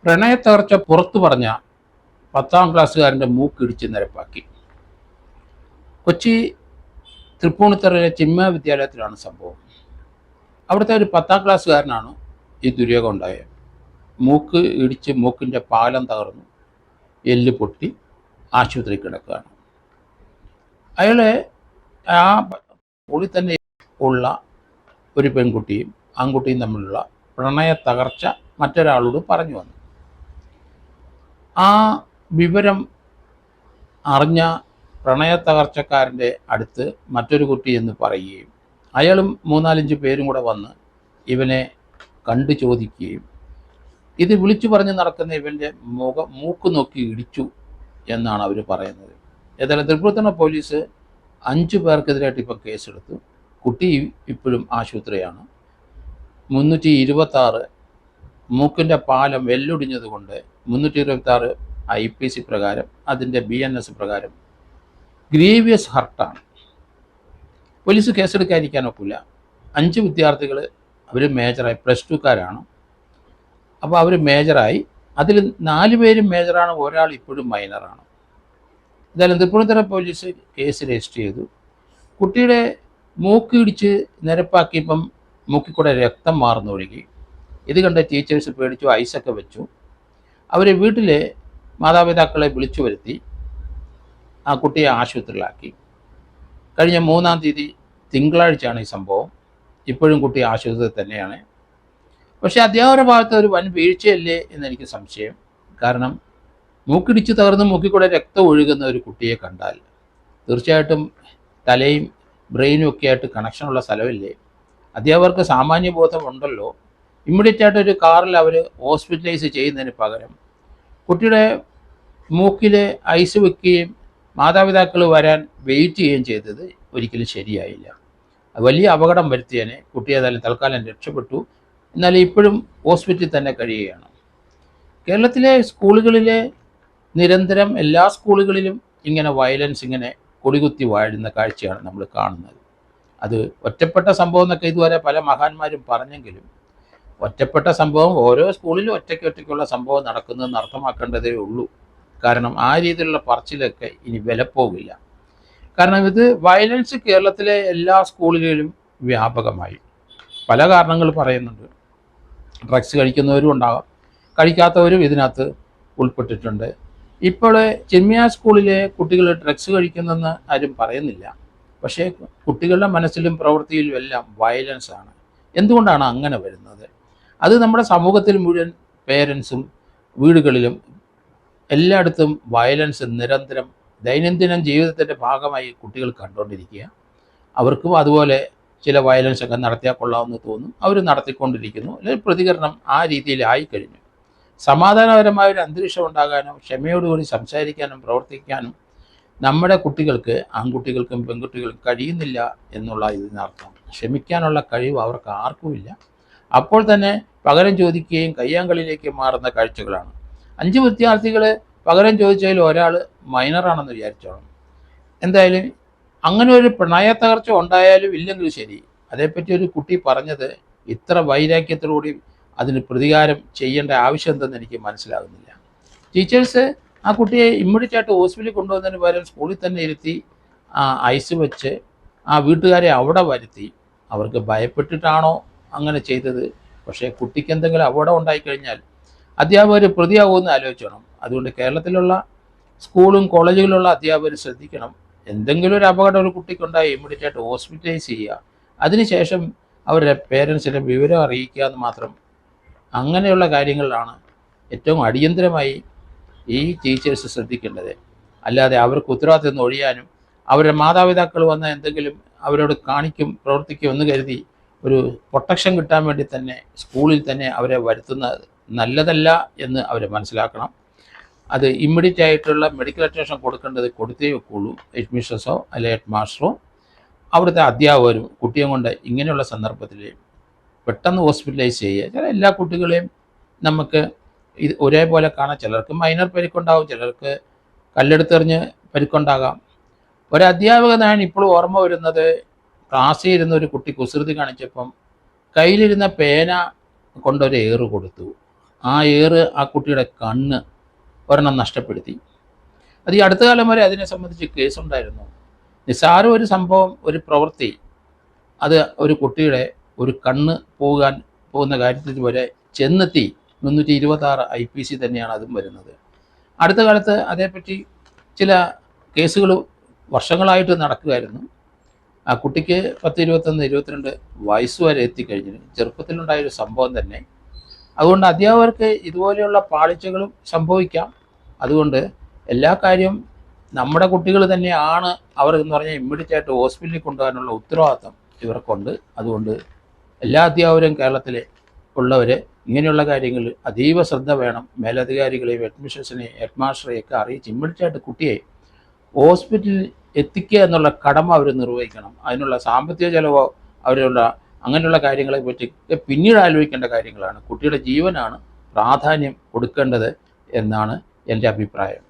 പ്രണയത്തകർച്ച പുറത്തു പറഞ്ഞ 10ാം ക്ലാസ്സുകാരൻ്റെ മൂക്കിടിച്ച് നിരപ്പാക്കി. കൊച്ചി തൃപ്പൂണിത്തറയിലെ ചിന്മയ വിദ്യാലയത്തിലാണ് സംഭവം. അവിടുത്തെ ഒരു 10ാം ക്ലാസ്സുകാരനാണ് ഈ ദുര്യോഗം ഉണ്ടായത്. മൂക്ക് ഇടിച്ച് മൂക്കിൻ്റെ പാലം തകർന്നു, എല്ല് പൊട്ടി ആശുപത്രി കിടക്കുകയാണ്. അയാളെ ആ ഉള്ളിൽ തന്നെ ഉള്ള ഒരു പെൺകുട്ടിയും ആൺകുട്ടിയും തമ്മിലുള്ള പ്രണയ തകർച്ച മറ്റൊരാളോട് പറഞ്ഞു വന്നു. ആ വിവരം അറിഞ്ഞ പ്രണയ തകർച്ചക്കാരൻ്റെ അടുത്ത് മറ്റൊരു കുട്ടി എന്ന് പറയുകയും അയാളും 3-4 പേരും കൂടെ വന്ന് ഇവനെ കണ്ടു ചോദിക്കുകയും ഇത് വിളിച്ചു പറഞ്ഞ് നടക്കുന്ന ഇവൻ്റെ മൂക്ക് നോക്കി ഇടിച്ചു എന്നാണ് അവർ പറയുന്നത്. ഏതായാലും തൃപ്പൂണിത്തുറ പോലീസ് 5 പേർക്കെതിരായിട്ട് ഇപ്പം കേസെടുത്തു. കുട്ടി ഇപ്പോഴും ആശുപത്രിയാണ്. 326 മൂക്കിൻ്റെ പാലം വെല്ലൊടിഞ്ഞത് കൊണ്ട് 326 IPC പ്രകാരം, അതിൻ്റെ BNS പ്രകാരം ഗ്രീവിയസ് ഹർട്ടാണ്. പോലീസ് കേസെടുക്കാതിരിക്കാൻ ഒക്കില്ല. 5 വിദ്യാർത്ഥികൾ അവർ മേജറായി, +2കാരാണ്. അപ്പോൾ അവർ മേജറായി. അതിൽ 4 പേരും മേജറാണ്, ഒരാൾ ഇപ്പോഴും മൈനറാണ്. എന്തായാലും തൃപ്പൂണിത്തുറ പോലീസ് കേസ് രജിസ്റ്റർ ചെയ്തു. കുട്ടിയുടെ മൂക്ക് ഇടിച്ച് നിരപ്പാക്കിയപ്പം മൂക്കിൽ കൂടെ രക്തം മാറുന്നൊഴുകി. ഇത് കണ്ട ടീച്ചേഴ്സ് പേടിച്ചു, ഐസൊക്കെ വെച്ചു. അവർ വീട്ടിലെ മാതാപിതാക്കളെ വിളിച്ചു വരുത്തി ആ കുട്ടിയെ ആശുപത്രിയിലാക്കി. കഴിഞ്ഞ 3-ാം തീയതി തിങ്കളാഴ്ചയാണ് ഈ സംഭവം. ഇപ്പോഴും കുട്ടി ആശുപത്രിയിൽ തന്നെയാണ്. പക്ഷേ അധ്യാപകരുടെ ഭാഗത്ത് ഒരു വൻ വീഴ്ചയല്ലേ എന്നെനിക്ക് സംശയം. കാരണം മൂക്കിടിച്ച് തകർന്ന് മൂക്കിൽ കൂടെ രക്തം ഒഴുകുന്ന ഒരു കുട്ടിയെ കണ്ടാൽ തീർച്ചയായിട്ടും തലയും ബ്രെയിനും ഒക്കെ ആയിട്ട് കണക്ഷനുള്ള സ്ഥലമില്ലേ? അധ്യാപകർക്ക് സാമാന്യബോധം ഉണ്ടല്ലോ. ഇമ്മീഡിയറ്റ് ആയിട്ട് ഒരു കാറിൽ അവർ ഹോസ്പിറ്റലൈസ് ചെയ്യുന്നതിന് പകരം കുട്ടിയുടെ മൂക്കിൽ ഐസ് വെക്കുകയും മാതാപിതാക്കൾ വരാൻ വെയിറ്റ് ചെയ്യുകയും ചെയ്തത് ഒരിക്കലും ശരിയായില്ല. വലിയ അപകടം വരുത്തിയതിനെ. കുട്ടി ഏതായാലും തൽക്കാലം രക്ഷപ്പെട്ടു. എന്നാൽ ഇപ്പോഴും ഹോസ്പിറ്റലിൽ തന്നെ കഴിയുകയാണ്. കേരളത്തിലെ സ്കൂളുകളിലെ നിരന്തരം എല്ലാ സ്കൂളുകളിലും ഇങ്ങനെ വയലൻസ് ഇങ്ങനെ കൊടികുത്തി വാഴുന്ന കാഴ്ചയാണ് നമ്മൾ കാണുന്നത്. അത് ഒറ്റപ്പെട്ട സംഭവം എന്നൊക്കെ ഇതുവരെ പല മഹാന്മാരും പറഞ്ഞെങ്കിലും ഒറ്റപ്പെട്ട സംഭവം ഓരോ സ്കൂളിലും ഒറ്റയ്ക്കുള്ള സംഭവം നടക്കുന്നതെന്ന് അർത്ഥമാക്കേണ്ടതേ ഉള്ളൂ. കാരണം ആ രീതിയിലുള്ള പറച്ചിലൊക്കെ ഇനി വിലപ്പോകില്ല. കാരണം ഇത് വയലൻസ് കേരളത്തിലെ എല്ലാ സ്കൂളുകളിലും വ്യാപകമായി. പല കാരണങ്ങൾ പറയുന്നുണ്ട്. ഡ്രഗ്സ് കഴിക്കുന്നവരും ഉണ്ടാകാം, കഴിക്കാത്തവരും ഇതിനകത്ത് ഉൾപ്പെട്ടിട്ടുണ്ട്. ഇപ്പോൾ ചിന്മയ സ്കൂളിലെ കുട്ടികൾ ഡ്രഗ്സ് കഴിക്കുന്നെന്ന് ആരും പറയുന്നില്ല. പക്ഷേ കുട്ടികളുടെ മനസ്സിലും പ്രവൃത്തിയിലും എല്ലാം വയലൻസ് ആണ്. എന്തുകൊണ്ടാണ് അങ്ങനെ വരുന്നത്? അത് നമ്മുടെ സമൂഹത്തിൽ മുഴുവൻ പേരൻസും വീടുകളിലും എല്ലായിടത്തും വയലൻസ് നിരന്തരം ദൈനംദിന ജീവിതത്തിൻ്റെ ഭാഗമായി കുട്ടികൾ കണ്ടുകൊണ്ടിരിക്കുക. അവർക്കും അതുപോലെ ചില വയലൻസൊക്കെ നടത്തിയാൽ കൊള്ളാമെന്ന് തോന്നും. അവർ നടത്തിക്കൊണ്ടിരിക്കുന്നു. അല്ലെങ്കിൽ പ്രതികരണം ആ രീതിയിലായി കഴിഞ്ഞു. സമാധാനപരമായ ഒരു അന്തരീക്ഷം ഉണ്ടാകാനും ക്ഷമയോടുകൂടി സംസാരിക്കാനും പ്രവർത്തിക്കാനും നമ്മുടെ കുട്ടികൾക്ക്, ആൺകുട്ടികൾക്കും പെൺകുട്ടികൾക്കും കഴിയുന്നില്ല എന്നുള്ള ഇതിനർത്ഥം. ക്ഷമിക്കാനുള്ള കഴിവ് അവർക്ക് ആർക്കുമില്ല. അപ്പോൾ തന്നെ പകരം ചോദിക്കുകയും കയ്യാങ്കളിലേക്ക് മാറുന്ന കാഴ്ചകളാണ്. 5 വിദ്യാർത്ഥികൾ പകരം ചോദിച്ചതിൽ ഒരാൾ മൈനറാണെന്ന് വിചാരിച്ചോണം. എന്തായാലും അങ്ങനെ ഒരു പ്രണയ തകർച്ച ഉണ്ടായാലും ഇല്ലെങ്കിലും ശരി, അതേപ്പറ്റി ഒരു കുട്ടി പറഞ്ഞത് ഇത്ര വൈരാഗ്യത്തോടുകൂടി അതിന് പ്രതികാരം ചെയ്യേണ്ട ആവശ്യം എന്തെന്ന് എനിക്ക് മനസ്സിലാകുന്നില്ല. ടീച്ചേഴ്സ് ആ കുട്ടിയെ ഇമ്മീഡിയറ്റ് ആയിട്ട് ഹോസ്പിറ്റലിൽ കൊണ്ടുവന്നതിന് പകരം സ്കൂളിൽ തന്നെ ഇരുത്തി ഐസ് വെച്ച് ആ വീട്ടുകാരെ അവിടെ വരുത്തി. അവർക്ക് ഭയപ്പെട്ടിട്ടാണോ അങ്ങനെ ചെയ്തത്? പക്ഷേ കുട്ടിക്ക് എന്തെങ്കിലും അപകടം ഉണ്ടായിക്കഴിഞ്ഞാൽ അധ്യാപകർ പ്രതിയാകുമെന്ന് ആലോചിക്കണം. അതുകൊണ്ട് കേരളത്തിലുള്ള സ്കൂളും കോളേജുകളിലുള്ള അധ്യാപകർ ശ്രദ്ധിക്കണം. എന്തെങ്കിലും ഒരു അപകടം ഒരു കുട്ടിക്കുണ്ടായി ഇമ്മീഡിയറ്റ് ആയിട്ട് ഹോസ്പിറ്റലൈസ് ചെയ്യുക. അതിനുശേഷം അവരുടെ പേരൻസിനെ വിവരം അറിയിക്കുക എന്ന് മാത്രം. അങ്ങനെയുള്ള കാര്യങ്ങളിലാണ് ഏറ്റവും അടിയന്തരമായി ഈ ടീച്ചേഴ്സ് ശ്രദ്ധിക്കേണ്ടത്. അല്ലാതെ അവർക്ക് ഉത്തരവാദിത്തം നിന്ന് ഒഴിയാനും അവരുടെ മാതാപിതാക്കൾ വന്ന എന്തെങ്കിലും അവരോട് കാണിക്കും പ്രവർത്തിക്കും എന്ന് കരുതി ഒരു പ്രൊട്ടക്ഷൻ കിട്ടാൻ വേണ്ടി തന്നെ സ്കൂളിൽ തന്നെ അവരെ വരുത്തുന്നത് നല്ലതല്ല എന്ന് അവർ മനസ്സിലാക്കണം. അത് ഇമ്മീഡിയറ്റ് ആയിട്ടുള്ള മെഡിക്കൽ അറ്റൻഷൻ കൊടുക്കേണ്ടത് കൊടുത്തേ വെക്കുള്ളൂ. അഡ്മിഷൻസോ അല്ലെങ്കിൽ ഹെഡ് മാസ്റ്ററോ അവിടുത്തെ അധ്യാപകരും കുട്ടിയെ കൊണ്ട് ഇങ്ങനെയുള്ള സന്ദർഭത്തിൽ പെട്ടെന്ന് ഹോസ്പിറ്റലൈസ് ചെയ്യുക. ചില എല്ലാ കുട്ടികളെയും നമുക്ക് ഇത് ഒരേപോലെ കാണാം. ചിലർക്ക് മൈനർ പരിക്കുണ്ടാകും, ചിലർക്ക് കല്ലെടുത്തെറിഞ്ഞ് പരിക്കുണ്ടാകാം. ഒരു അധ്യാപകനാണ് ഇപ്പോഴും ഓർമ്മ വരുന്നത്. ക്ലാസ്സിൽ ഇരുന്ന ഒരു കുട്ടി കുസൃതി കാണിച്ചപ്പം കയ്യിലിരുന്ന പേന കൊണ്ടൊരു ഏറ് കൊടുത്തു. ആ ആ കുട്ടിയുടെ കണ്ണ് ഒരെണ്ണം നഷ്ടപ്പെടുത്തി. അത് ഈ അടുത്ത കാലം വരെ അതിനെ സംബന്ധിച്ച് കേസുണ്ടായിരുന്നു. നിസ്സാരം ഒരു സംഭവം, ഒരു പ്രവൃത്തി, അത് ഒരു കുട്ടിയുടെ ഒരു കണ്ണ് പോകുന്ന കാര്യത്തിൽ വരെ ചെന്നെത്തി. 326 IPC തന്നെയാണ് അതും വരുന്നത്. അടുത്ത കാലത്ത് അതേപ്പറ്റി ചില കേസുകൾ വർഷങ്ങളായിട്ട് നടക്കുകയായിരുന്നു. ആ കുട്ടിക്ക് 10, 21, 22 വയസ്സ് വരെ എത്തിക്കഴിഞ്ഞു. ചെറുപ്പത്തിലുണ്ടായൊരു സംഭവം തന്നെ. അതുകൊണ്ട് അധ്യാപകർക്ക് ഇതുപോലെയുള്ള പാളിച്ചകളും സംഭവിക്കാം. അതുകൊണ്ട് എല്ലാ കാര്യവും നമ്മുടെ കുട്ടികൾ തന്നെയാണ് അവർ എന്ന് പറഞ്ഞാൽ ഇമ്മീഡിയറ്റ് ആയിട്ട് ഹോസ്പിറ്റലിൽ കൊണ്ടുപോകാനുള്ള ഉത്തരവാദിത്തം ഇവർക്കുണ്ട്. അതുകൊണ്ട് എല്ലാ അധ്യാപകരും കേരളത്തിലെ ഉള്ളവർ ഇങ്ങനെയുള്ള കാര്യങ്ങളിൽ അതീവ ശ്രദ്ധ വേണം. മേലധികാരികളെയും അഡ്മിനിസ്ട്രേഷനെയും ഹെഡ് മാസ്റ്ററെയൊക്കെ അറിയിച്ച് ഇമ്മീഡിയറ്റ് ആയിട്ട് കുട്ടിയെ ഹോസ്പിറ്റലിൽ എത്തിക്കുക എന്നുള്ള കടമ അവർ നിർവഹിക്കണം. അതിനുള്ള സാമ്പത്തിക ചെലവോ അവരുള്ള അങ്ങനെയുള്ള കാര്യങ്ങളെ പറ്റി പിന്നീട് ആലോചിക്കേണ്ട കാര്യങ്ങളാണ്. കുട്ടിയുടെ ജീവനാണ് പ്രാധാന്യം കൊടുക്കേണ്ടത് എന്നാണ് എൻ്റെ അഭിപ്രായം.